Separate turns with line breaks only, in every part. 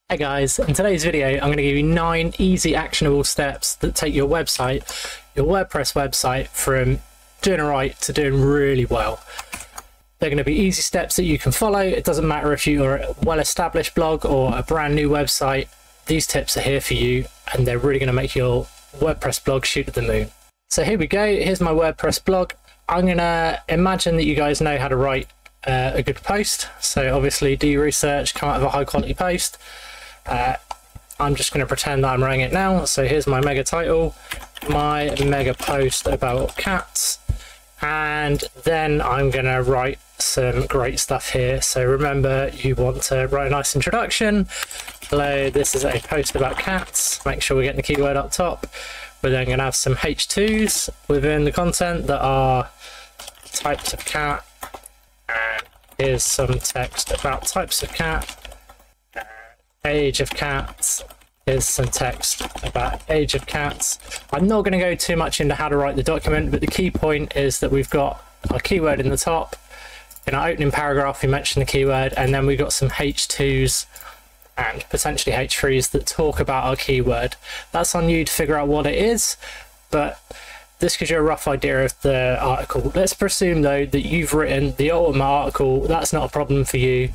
Hey guys, in today's video I'm going to give you 9 easy actionable steps that take your website, your WordPress website, from doing alright to doing really well. They're going to be easy steps that you can follow. It doesn't matter if you're a well-established blog or a brand new website, these tips are here for you and they're really going to make your WordPress blog shoot at the moon. So here we go, here's my WordPress blog. I'm going to imagine that you guys know how to write a good post. So obviously do your research, come out with a high quality post. I'm just going to pretend that I'm writing it now. So here's my mega title, my mega post about cats, and then I'm going to write some great stuff here. So remember, you want to write a nice introduction. Hello, this is a post about cats. Make sure we're getting the keyword up top. We're then going to have some H2s within the content that are types of cat, and here's some text about types of cat. Age of cats, here's some text about age of cats. I'm not going to go too much into how to write the document, but the key point is that we've got our keyword in the top. In our opening paragraph we mention the keyword, and then we've got some H2s and potentially H3s that talk about our keyword. That's on you to figure out what it is, but this gives you a rough idea of the article. Let's presume though that you've written the ultimate article. That's not a problem for you,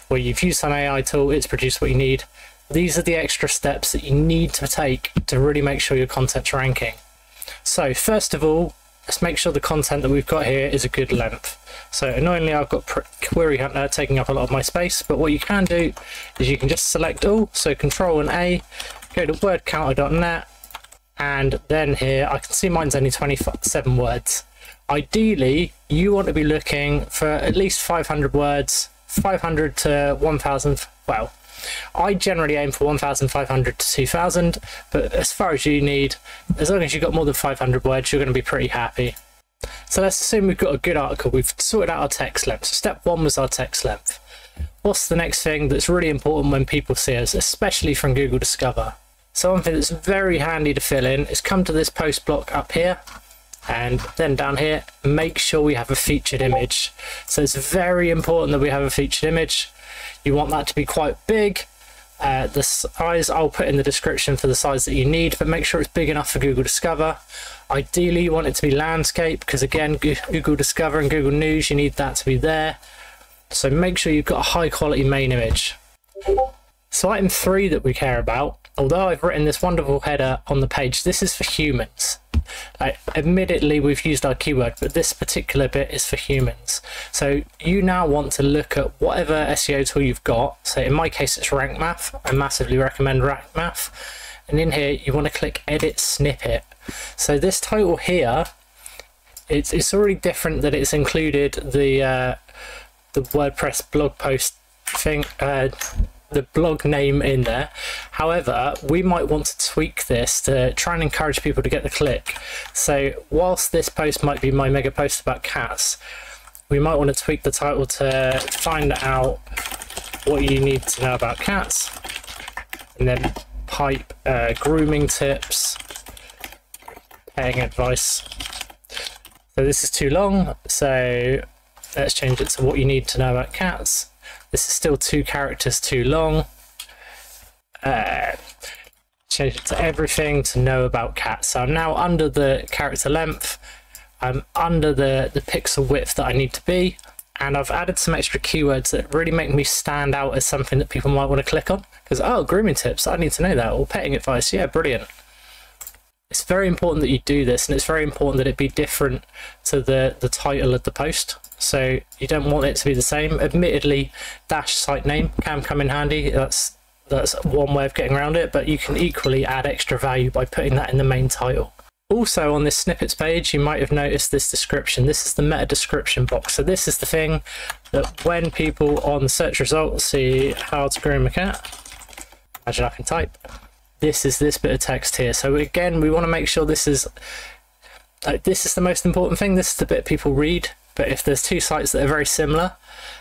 where you've used some AI tool, it's produced what you need. These are the extra steps that you need to take to really make sure your content's ranking. So first of all, let's make sure the content that we've got here is a good length. So annoyingly, I've got Query Hunter taking up a lot of my space, but what you can do is you can just select all, so Control and A, go to wordcounter.net, and then here I can see mine's only 27 words. Ideally, you want to be looking for at least 500 words, 500 to 1000. Well, I generally aim for 1500 to 2000, but as far as you need, as long as you've got more than 500 words, you're going to be pretty happy. So let's assume we've got a good article, we've sorted out our text length. So step 1 was our text length. What's the next thing that's really important when people see us, especially from Google Discover? So one thing that's very handy to fill in is come to this post block up here, and then down here, make sure we have a featured image. So it's very important that we have a featured image. You want that to be quite big. The size I'll put in the description for the size that you need, but make sure it's big enough for Google Discover. Ideally you want it to be landscape, because again, Google Discover and Google News, you need that to be there. So make sure you've got a high quality main image. So item 3 that we care about, although I've written this wonderful header on the page, this is for humans. Admittedly, we've used our keyword, but this particular bit is for humans. So you now want to look at whatever SEO tool you've got. So in my case, it's Rank Math. I massively recommend Rank Math. And in here, you want to click Edit Snippet. So this title here, it's already different that it's included the WordPress blog post thing, the blog name in there. However, we might want to tweak this to try and encourage people to get the click. So whilst this post might be my mega post about cats, we might want to tweak the title to find out what you need to know about cats, and then pipe grooming tips, petting advice. So this is too long, so let's change it to what you need to know about cats. This is still 2 characters too long. Change it to everything to know about cats. So I'm now under the character length. I'm under the pixel width that I need to be. And I've added some extra keywords that really make me stand out as something that people might want to click on. Because, oh, grooming tips, I need to know that. Or petting advice, yeah, brilliant. It's very important that you do this, and it's very important that it be different to the title of the post. So you don't want it to be the same. Admittedly, dash site name can come in handy. That's one way of getting around it, but you can equally add extra value by putting that in the main title. Also on this snippets page, you might have noticed this description. This is the meta description box. So this is the thing that when people on the search results see how to groom a cat, imagine I can type, this is this bit of text here. So again, we want to make sure this is the most important thing. This is the bit people read. But if there's 2 sites that are very similar,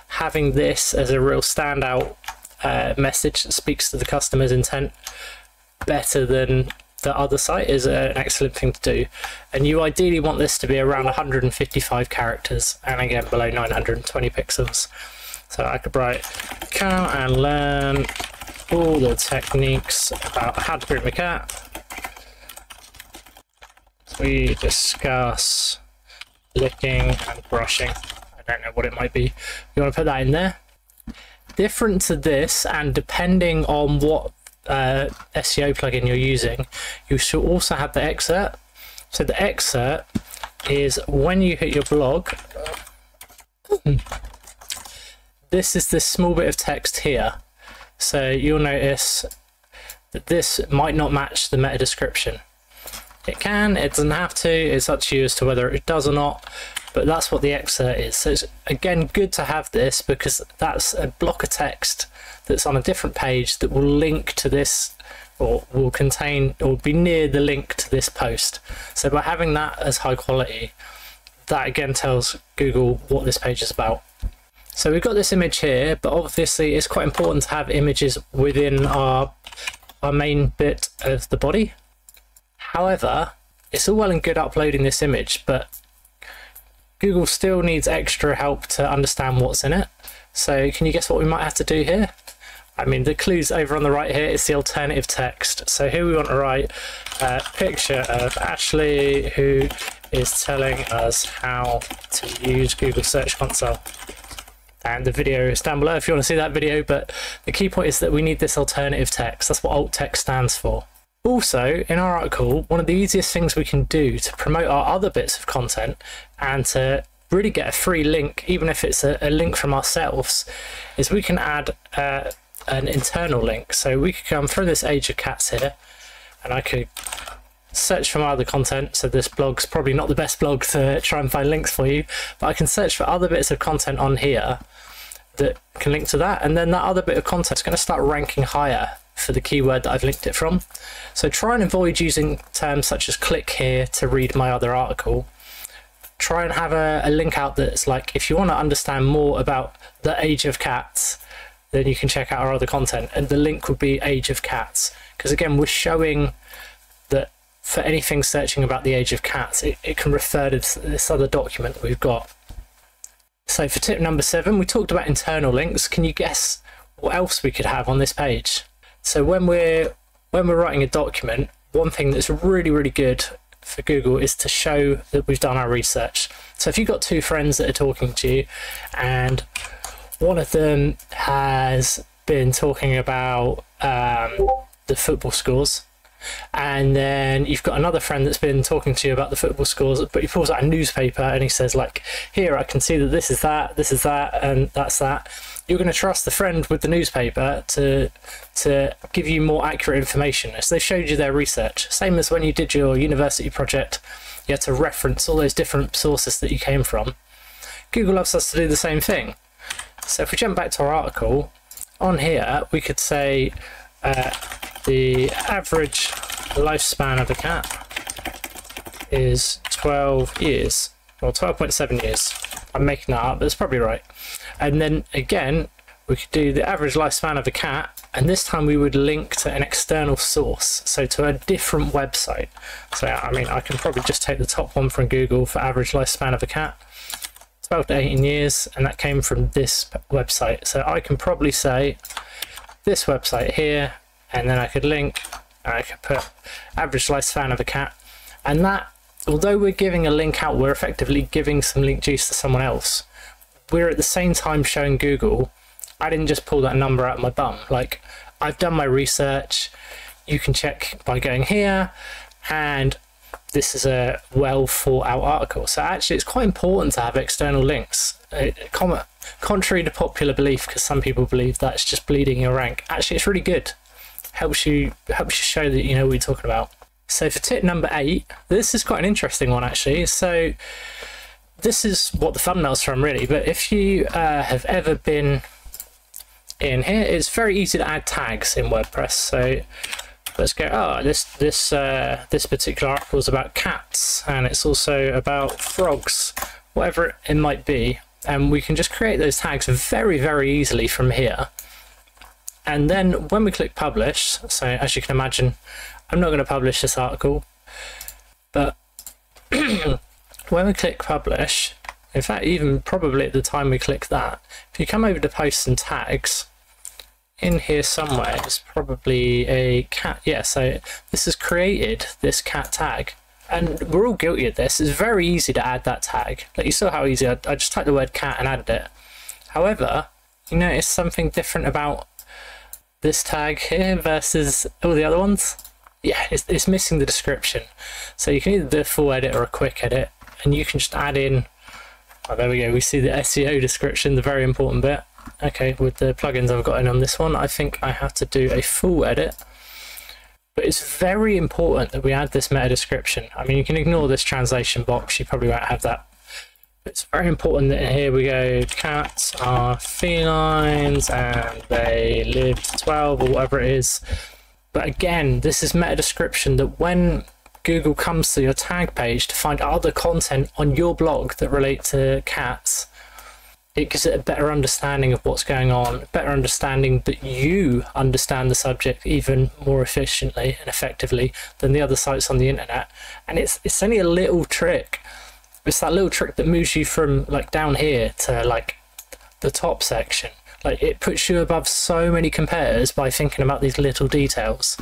having this as a real standout message that speaks to the customer's intent better than the other site is an excellent thing to do. And you ideally want this to be around 155 characters, and again below 920 pixels. So I could write, come and learn all the techniques about how to groom a cat. We discuss licking and brushing. I don't know what it might be. You want to put that in there. Different to this, and depending on what SEO plugin you're using, you should also have the excerpt. So the excerpt is when you hit your blog, this is this small bit of text here. So you'll notice that this might not match the meta description. It can, it doesn't have to, it's up to you as to whether it does or not, but that's what the excerpt is. So it's again good to have this because that's a block of text that's on a different page that will link to this, or will contain, or be near the link to this post. So by having that as high quality, that again tells Google what this page is about. So we've got this image here, but obviously it's quite important to have images within our main bit of the body. However, it's all well and good uploading this image, but Google still needs extra help to understand what's in it. So can you guess what we might have to do here? I mean, the clue's over on the right here. It's the alternative text. So here we want to write a picture of Ashley, who is telling us how to use Google Search Console. And the video is down below if you want to see that video, but the key point is that we need this alternative text. That's what alt text stands for. Also, in our article, one of the easiest things we can do to promote our other bits of content and to really get a free link, even if it's a link from ourselves, is we can add an internal link. So we could come through this Age of Cats here, and I could search for my other content. So this blog's probably not the best blog to try and find links for you, but I can search for other bits of content on here that can link to that, and then that other bit of content is going to start ranking higher for the keyword that I've linked it from. So try and avoid using terms such as click here to read my other article. Try and have a link out that's like, if you want to understand more about the Age of Cats, then you can check out our other content, and the link would be Age of Cats, because again we're showing that for anything searching about the Age of Cats, it can refer to this other document that we've got. So for tip number 7, we talked about internal links. Can you guess what else we could have on this page? So when we're writing a document, one thing that's really good for Google is to show that we've done our research. So if you've got two friends that are talking to you, and one of them has been talking about the football scores, and then you've got another friend that's been talking to you about the football scores, but he pulls out a newspaper and he says, like, here, I can see that this is that, and that's that. You're going to trust the friend with the newspaper to give you more accurate information, as they showed you their research. Same as when you did your university project, you had to reference all those different sources that you came from. Google loves us to do the same thing. So if we jump back to our article, on here we could say the average lifespan of a cat is 12 years, or 12.7 years. I'm making that up, but it's probably right. And then again, we could do the average lifespan of a cat, and this time we would link to an external source, so to a different website. So I mean, I can probably just take the top one from Google for average lifespan of a cat, 12 to 18 years, and that came from this website. So I can probably say this website here, and then I could link, and I could put average lifespan of a cat, and that, although we're giving a link out, we're effectively giving some link juice to someone else. We're at the same time showing Google, I didn't just pull that number out of my bum. Like, I've done my research. You can check by going here, and this is a well thought out article. So actually it's quite important to have external links. Contrary to popular belief, because some people believe that's just bleeding your rank. Actually, it's really good. Helps you show that you know what you're talking about. So for tip number 8, this is quite an interesting one actually. So this is what the thumbnail's from really, but if you have ever been in here, it's very easy to add tags in WordPress. So let's go, oh, this particular article is about cats, and it's also about frogs, whatever it might be. And we can just create those tags very easily from here. And then when we click publish, so as you can imagine, I'm not going to publish this article, but when we click publish, in fact, even probably at the time we click that, if you come over to posts and tags, in here somewhere is probably a cat. Yeah, so this has created this cat tag, and we're all guilty of this. It's very easy to add that tag. Like, you saw how easy I just typed the word cat and added it. However, you notice something different about this tag here versus all the other ones. Yeah, it's missing the description. So you can either do a full edit or a quick edit, and you can just add in, oh, there we go, we see the SEO description, the very important bit. Okay, with the plugins I've got in on this one, I think I have to do a full edit. But it's very important that we add this meta description. I mean, you can ignore this translation box, you probably won't have that. But it's very important that here we go, cats are felines and they live to 12 or whatever it is. But again, this is meta description that when Google comes to your tag page to find other content on your blog that relate to cats, it gives it a better understanding of what's going on, a better understanding that you understand the subject even more efficiently and effectively than the other sites on the internet. And it's only a little trick. It's that little trick that moves you from like down here to like the top section. Like, it puts you above so many competitors by thinking about these little details.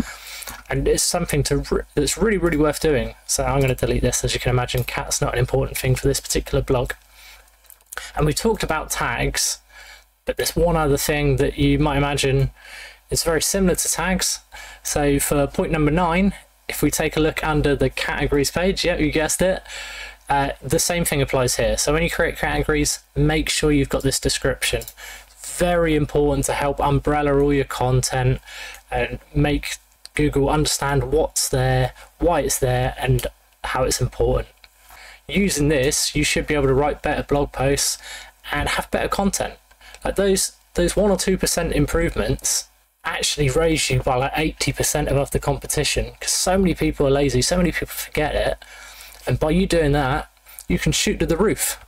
And it's something that's really, really worth doing. So I'm going to delete this. As you can imagine, cat's not an important thing for this particular blog. And we talked about tags, but there's one other thing that you might imagine is very similar to tags. So for point number 9, if we take a look under the categories page, yeah, you guessed it, the same thing applies here. So when you create categories, make sure you've got this description. Very important to help umbrella all your content and make Google understand what's there, why it's there, and how it's important. Using this, you should be able to write better blog posts and have better content. Like those 1 or 2% improvements actually raise you by like 80% above the competition, because so many people are lazy, so many people forget it, and by you doing that, you can shoot to the roof.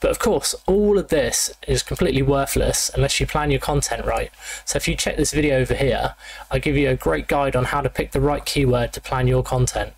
But of course, all of this is completely worthless unless you plan your content right. So if you check this video over here, I give you a great guide on how to pick the right keyword to plan your content.